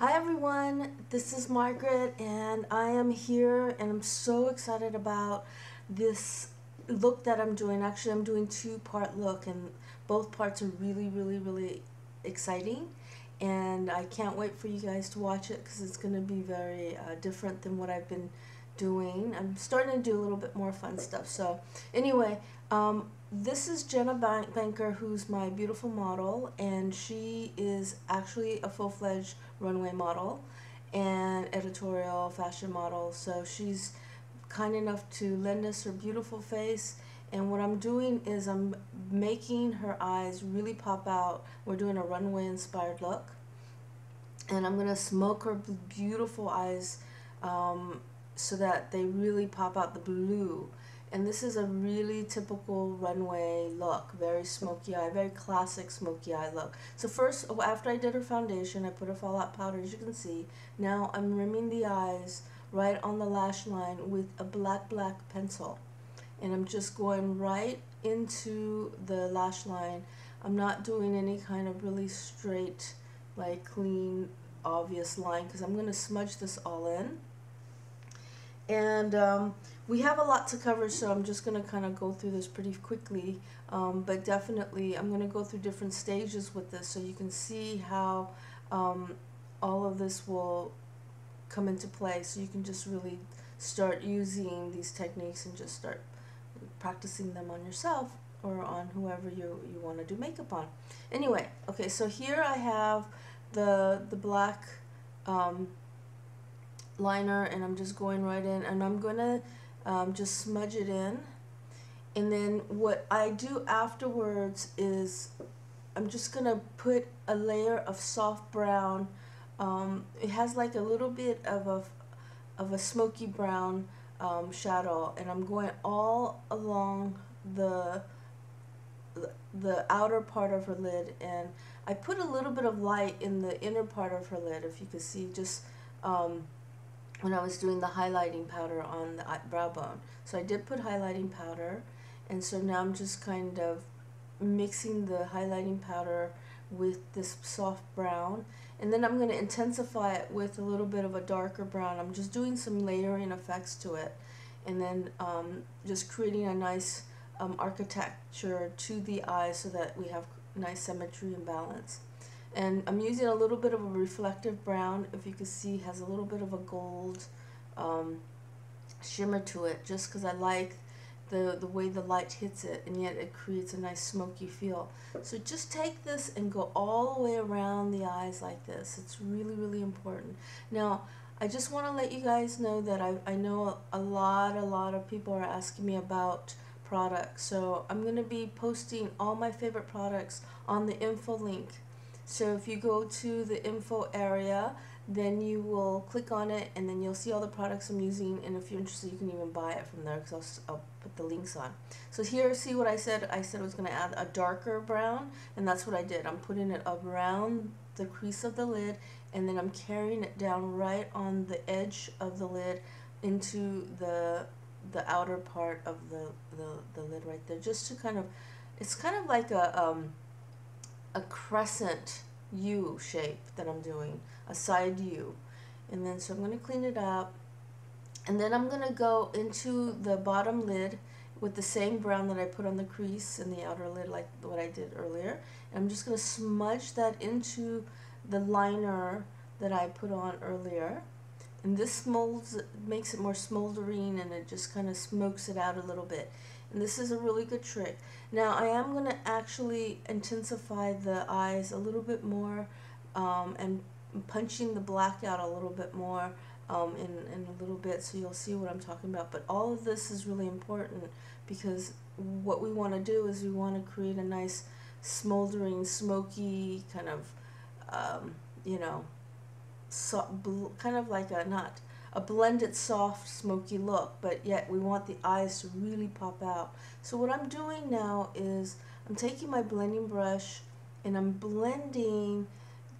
Hi everyone, this is Margaret and I am here and I'm so excited about this look that I'm doing. Actually, I'm doing two-part look and both parts are really exciting, and I can't wait for you guys to watch it because it's going to be very different than what I've been doing. I'm starting to do a little bit more fun stuff. So anyway, this is Jenna Banker, who's my beautiful model, and she is actually a full-fledged runway model and editorial fashion model. So she's kind enough to lend us her beautiful face, and what I'm doing is I'm making her eyes really pop out. We're doing a runway inspired look, and I'm gonna smoke her beautiful eyes so that they really pop out the blue. And this is a really typical runway look, very smoky eye, very classic smoky eye look. So first, after I did her foundation, I put her fallout powder, as you can see. Now I'm rimming the eyes right on the lash line with a black pencil. And I'm just going right into the lash line. I'm not doing any kind of really straight, like clean, obvious line, because I'm going to smudge this all in. And we have a lot to cover, so I'm just going to kind of go through this pretty quickly, but definitely I'm going to go through different stages with this so you can see how all of this will come into play, so you can just really start using these techniques and just start practicing them on yourself or on whoever you want to do makeup on. Anyway, okay, so here I have the black liner, and I'm just going right in, and I'm gonna just smudge it in. And then what I do afterwards is I'm just gonna put a layer of soft brown. It has like a little bit of a smoky brown shadow, and I'm going all along the outer part of her lid, and I put a little bit of light in the inner part of her lid, if you can see, just when I was doing the highlighting powder on the brow bone. So I did put highlighting powder, and so now I'm just kind of mixing the highlighting powder with this soft brown, and then I'm going to intensify it with a little bit of a darker brown. I'm just doing some layering effects to it, and then just creating a nice architecture to the eyes so that we have nice symmetry and balance. And I'm using a little bit of a reflective brown, if you can see, has a little bit of a gold shimmer to it, just because I like the way the light hits it, and yet it creates a nice smoky feel. So just take this and go all the way around the eyes like this. It's really important. Now, I just want to let you guys know that I know a lot of people are asking me about products. So I'm going to be posting all my favorite products on the info link. So if you go to the info area, then you will click on it, and then you'll see all the products I'm using, and if you're interested, you can even buy it from there, because I'll put the links on. So here, see what I said? I said I was going to add a darker brown, and that's what I did. I'm putting it around the crease of the lid, and then I'm carrying it down right on the edge of the lid into the outer part of the lid right there, just to kind of, it's kind of like a crescent U shape that I'm doing, a side U. And then so I'm going to clean it up, and then I'm going to go into the bottom lid with the same brown that I put on the crease and the outer lid, like what I did earlier. And I'm just going to smudge that into the liner that I put on earlier, and this makes it more smoldering, and it just kind of smokes it out a little bit. And this is a really good trick. Now I am going to actually intensify the eyes a little bit more, and punching the black out a little bit more in a little bit, so you'll see what I'm talking about. But all of this is really important, because what we want to do is we want to create a nice smoldering, smoky kind of, you know, kind of like not a blended soft smoky look, but yet we want the eyes to really pop out. So what I'm doing now is I'm taking my blending brush and I'm blending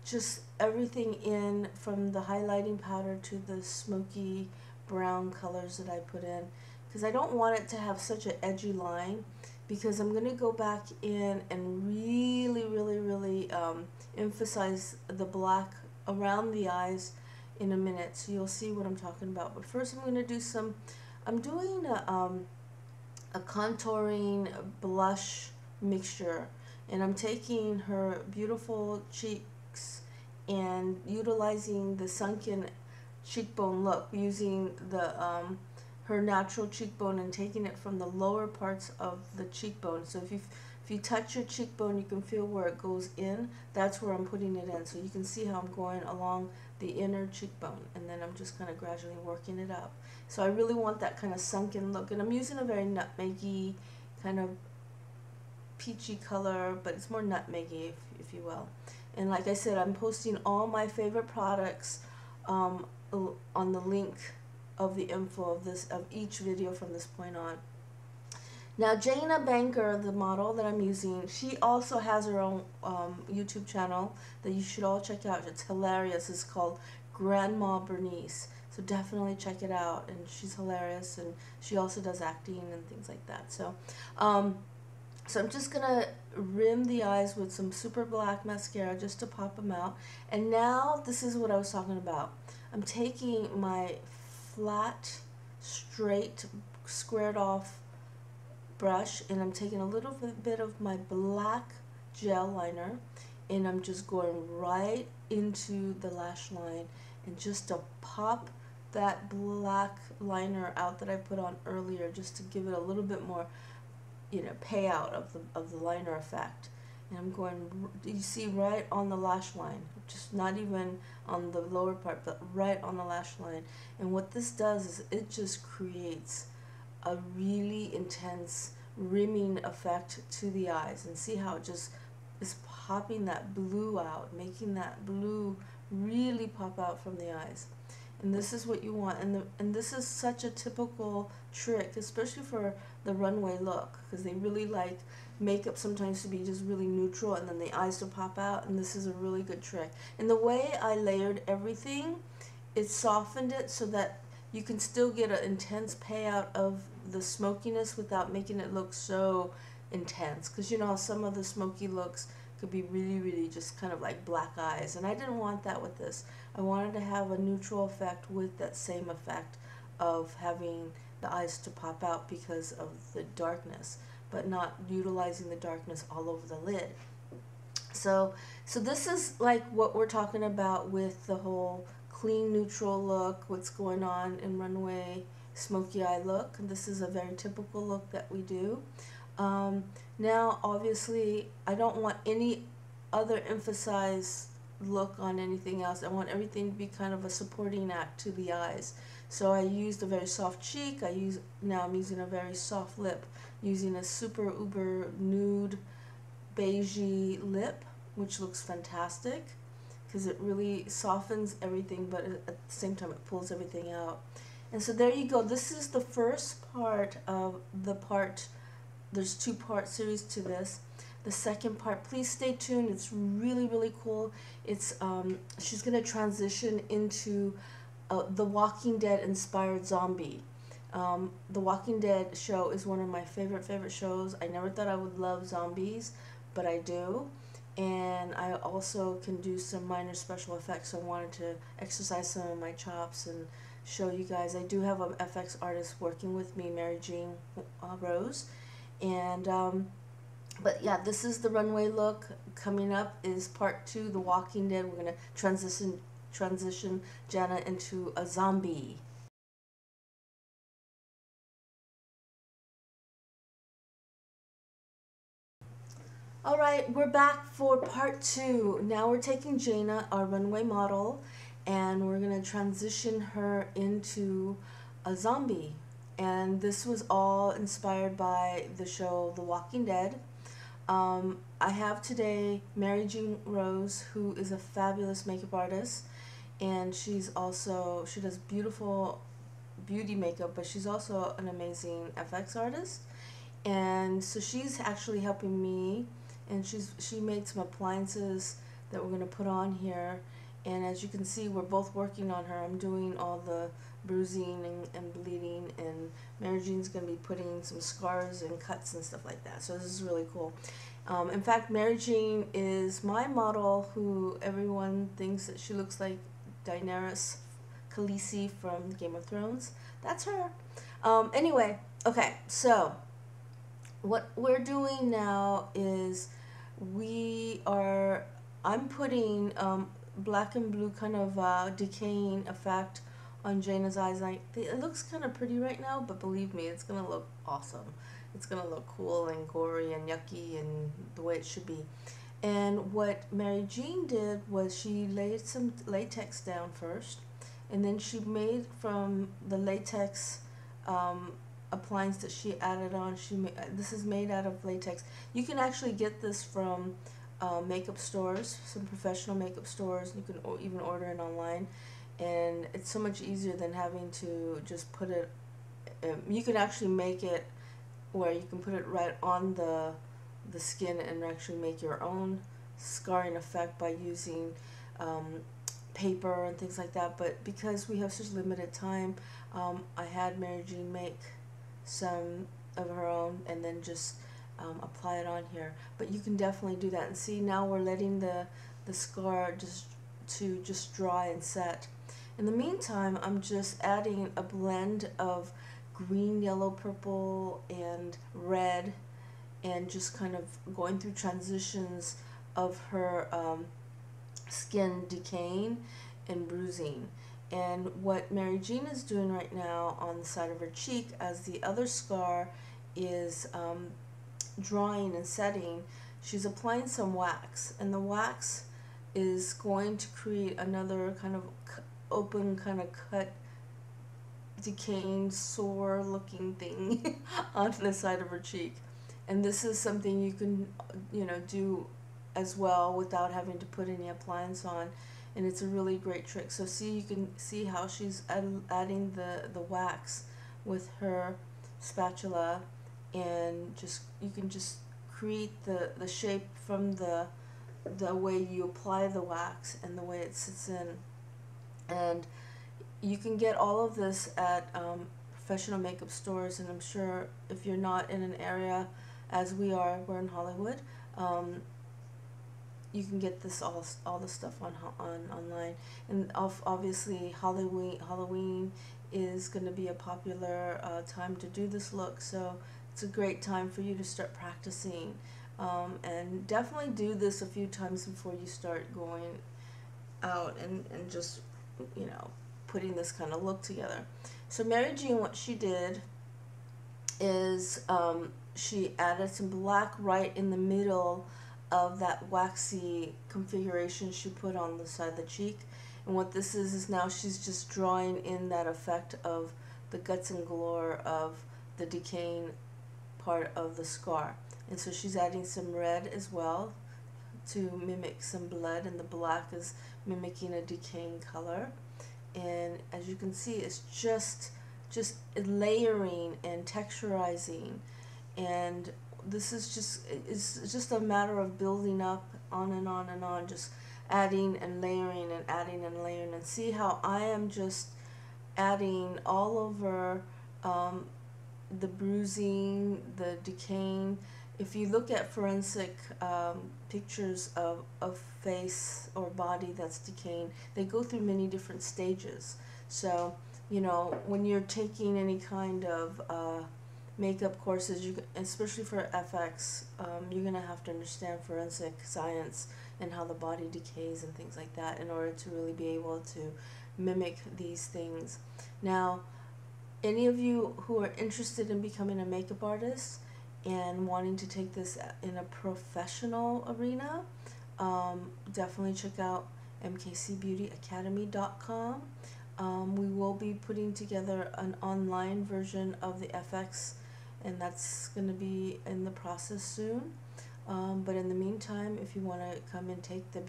just everything in, from the highlighting powder to the smoky brown colors that I put in, because I don't want it to have such an edgy line, because I'm going to go back in and really emphasize the black around the eyes in a minute, so you'll see what I'm talking about. But first I'm going to do some, I'm doing a contouring blush mixture, and I'm taking her beautiful cheeks and utilizing the sunken cheekbone look, using the her natural cheekbone and taking it from the lower parts of the cheekbone. So if you touch your cheekbone, you can feel where it goes in. That's where I'm putting it in. So you can see how I'm going along the inner cheekbone, and then I'm just kind of gradually working it up. So I really want that kind of sunken look, and I'm using a very nutmeggy kind of peachy color, but it's more nutmeggy, if you will. And like I said, I'm posting all my favorite products on the link of the info of each video from this point on. Now, Jana Banker, the model that I'm using, she also has her own YouTube channel that you should all check out. It's hilarious. It's called Grandma Bernice. So definitely check it out. And she's hilarious, and she also does acting and things like that. So, so I'm just going to rim the eyes with some super black mascara just to pop them out. And now, this is what I was talking about. I'm taking my flat, straight, squared off brush, and I'm taking a little bit of my black gel liner, and I'm just going right into the lash line, and just to pop that black liner out that I put on earlier, just to give it a little bit more, you know, payout of the liner effect. And I'm going, you see, right on the lash line, just not even on the lower part, but right on the lash line. And what this does is it just creates a really intense rimming effect to the eyes. And see how it just is popping that blue out, making that blue really pop out from the eyes. And this is what you want. And this is such a typical trick, especially for the runway look, because they really like makeup sometimes to be just really neutral and then the eyes to pop out, and this is a really good trick. And the way I layered everything, it softened it so that you can still get an intense payout of the smokiness without making it look so intense, because you know how some of the smoky looks could be really just kind of like black eyes, and I didn't want that with this. I wanted to have a neutral effect with that same effect of having the eyes to pop out because of the darkness, but not utilizing the darkness all over the lid. So this is like what we're talking about with the whole clean neutral look, what's going on in Runway smoky eye look. And this is a very typical look that we do. Now obviously I don't want any other emphasized look on anything else. I want everything to be kind of a supporting act to the eyes. So I used a very soft cheek. Now I'm using a very soft lip, using a super uber nude beigey lip, which looks fantastic because it really softens everything, but at the same time it pulls everything out. And so there you go. This is the first part of the part. There's 2-part series to this. The second part, please stay tuned. It's really cool. It's she's gonna transition into the Walking Dead inspired zombie. The Walking Dead show is one of my favorite shows. I never thought I would love zombies, but I do. And I also can do some minor special effects, so I wanted to exercise some of my chops and show you guys. I do have an FX artist working with me, Mary Jean Rose. And but yeah, this is the runway look. Coming up is part 2, The Walking Dead. We're gonna transition Jana into a zombie. Alright, we're back for part 2. Now we're taking Jana, our runway model, and we're gonna transition her into a zombie. And this was all inspired by the show The Walking Dead. I have today Mary Jean Rose, who is a fabulous makeup artist, and she does beautiful beauty makeup, but she's also an amazing FX artist. And so she's actually helping me, and she made some appliances that we're going to put on here. And as you can see, we're both working on her. I'm doing all the bruising and bleeding, and Mary Jean's going to be putting some scars and cuts and stuff like that. So this is really cool. In fact, Mary Jean is my model, who everyone thinks that she looks like Daenerys Khaleesi from Game of Thrones. That's her. Anyway, okay, so what we're doing now is I'm putting black and blue kind of decaying effect on Jaina's eyes. It looks kind of pretty right now, but believe me, it's going to look awesome. It's going to look cool and gory and yucky and the way it should be. And what Mary Jean did was she laid some latex down first, and then she made from the latex appliance that she added on. This is made out of latex. You can actually get this from makeup stores, some professional makeup stores. You can even order it online, and it's so much easier than having to just put it. You can actually make it where you can put it right on the skin and actually make your own scarring effect by using paper and things like that. But because we have such limited time, I had Mary Jean make some of her own and then just apply it on here. But you can definitely do that. And see, now we're letting the scar just dry and set. In the meantime, I'm just adding a blend of green, yellow, purple, and red, and just kind of going through transitions of her skin decaying and bruising. And what Mary Jean is doing right now on the side of her cheek, as the other scar is drying and setting, she's applying some wax, and the wax is going to create another kind of open, kind of cut, decaying, sore looking thing on the side of her cheek. And this is something you can do as well without having to put any appliance on, and it's a really great trick. So see, you can see how she's adding the wax with her spatula, and you can just create the shape from the way you apply the wax and the way it sits in. And you can get all of this at professional makeup stores, and I'm sure if you're not in an area, as we're in Hollywood, you can get this all the stuff online. And obviously Halloween is going to be a popular time to do this look, so it's a great time for you to start practicing, and definitely do this a few times before you start going out and just putting this kind of look together. So Mary Jean, what she did is she added some black right in the middle of that waxy configuration she put on the side of the cheek. And what this is now she's just drawing in that effect of the guts and galore of the decaying part of the scar. And so she's adding some red as well to mimic some blood, and the black is mimicking a decaying color. And as you can see, it's just layering and texturizing, and this is it's just a matter of building up on and on and on, just adding and layering and adding and layering. And see how I am just adding all over the bruising, the decaying. If you look at forensic pictures of face or body that's decaying, they go through many different stages. So, when you're taking any kind of makeup courses, especially for FX, you're going to have to understand forensic science and how the body decays and things like that in order to really be able to mimic these things. Now, any of you who are interested in becoming a makeup artist and wanting to take this in a professional arena, definitely check out mkcbeautyacademy.com. We will be putting together an online version of the FX, and that's going to be in the process soon. But in the meantime, if you want to come and take the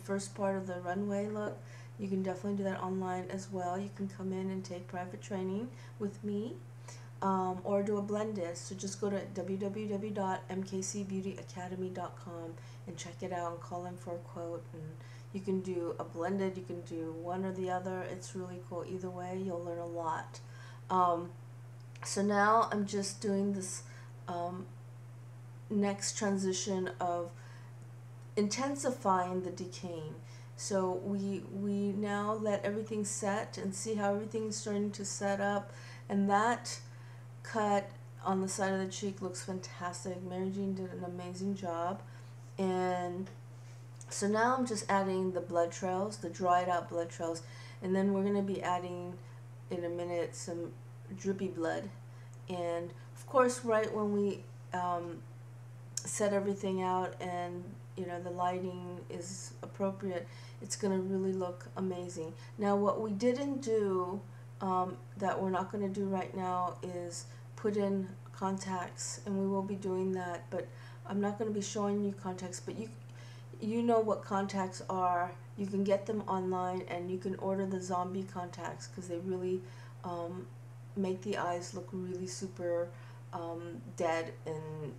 first part of the runway look, you can definitely do that online as well. You can come in and take private training with me, or do a blended. So just go to www.mkcbeautyacademy.com and check it out and call in for a quote. And you can do a blended, you can do one or the other. It's really cool. Either way, you'll learn a lot. So now I'm just doing this next transition of intensifying the decaying. So we now let everything set and see how everything's starting to set up, and that cut on the side of the cheek looks fantastic. Mary Jean did an amazing job. And so now I'm just adding the blood trails, the dried out blood trails, and then we're going to be adding in a minute some drippy blood. And of course, right when we set everything out and the lighting is appropriate, it's going to really look amazing. Now what we didn't do, that we're not going to do right now, is put in contacts, and we will be doing that, but I'm not going to be showing you contacts. But you know what contacts are. You can get them online, and you can order the zombie contacts because they really make the eyes look really super dead and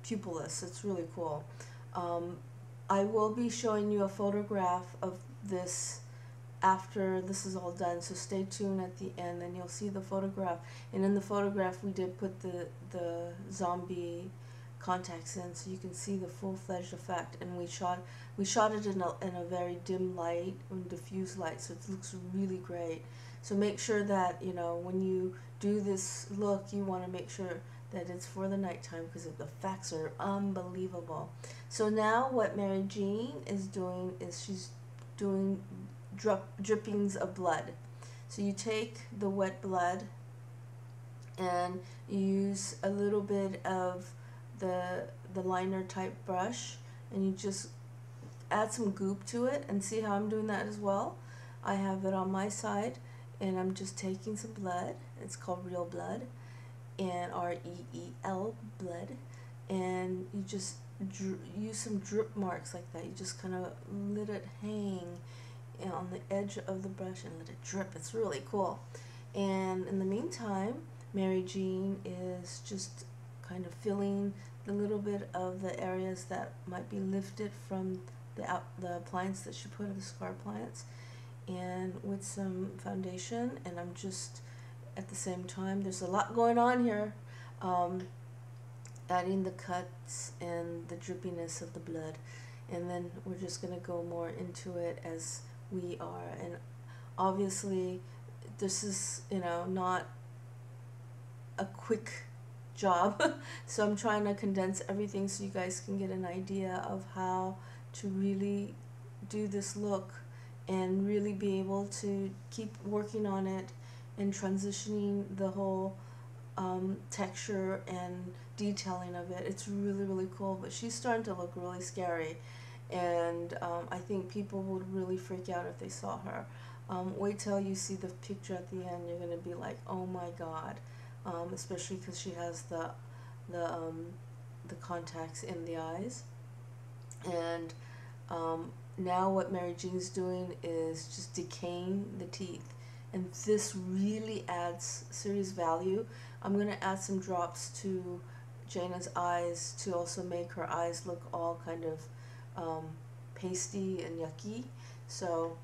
pupilless. It's really cool. I will be showing you a photograph of this after this is all done, so stay tuned at the end and you'll see the photograph. And in the photograph we did put the zombie contacts in, so you can see the full-fledged effect. And we shot it in a very dim light and diffuse light, so it looks really great. So make sure that when you do this look, you want to make sure that it's for the nighttime, because the effects are unbelievable. So now what Mary Jean is doing is she's doing drippings of blood. So you take the wet blood and you use a little bit of the liner type brush, and you just add some goop to it, and see how I'm doing that as well. I have it on my side, and I'm just taking some blood. It's called real blood, and REEL blood, and you just use some drip marks like that. You just kind of let it hang on the edge of the brush and let it drip. It's really cool. And in the meantime, Mary Jean is just kind of filling the little bit of the areas that might be lifted from the appliance that she put in the scar appliance, and with some foundation. And I'm just at the same time, there's a lot going on here, adding the cuts and the drippiness of the blood, and then we're just going to go more into it as we are. And obviously this is not a quick job so I'm trying to condense everything so you guys can get an idea of how to really do this look and really be able to keep working on it and transitioning the whole texture and detailing of it. It's really, really cool, but she's starting to look really scary, and I think people would really freak out if they saw her. Wait till you see the picture at the end. You're going to be like, oh my god, especially because she has the contacts in the eyes. And now what Mary Jean's doing is just decaying the teeth, and this really adds serious value. I'm going to add some drops to Jaina's eyes to also make her eyes look all kind of pasty and yucky. So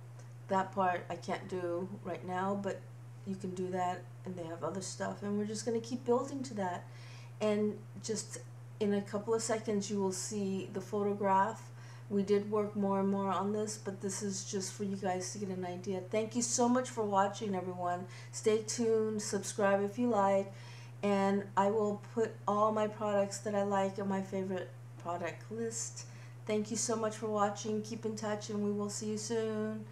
that part I can't do right now, but you can do that, and they have other stuff, and we're just going to keep building to that. And just in a couple of seconds you will see the photograph. We did work more and more on this, but this is just for you guys to get an idea. Thank you so much for watching, everyone. Stay tuned, subscribe if you like, and I will put all my products that I like in my favorite product list. Thank you so much for watching. Keep in touch, and we will see you soon.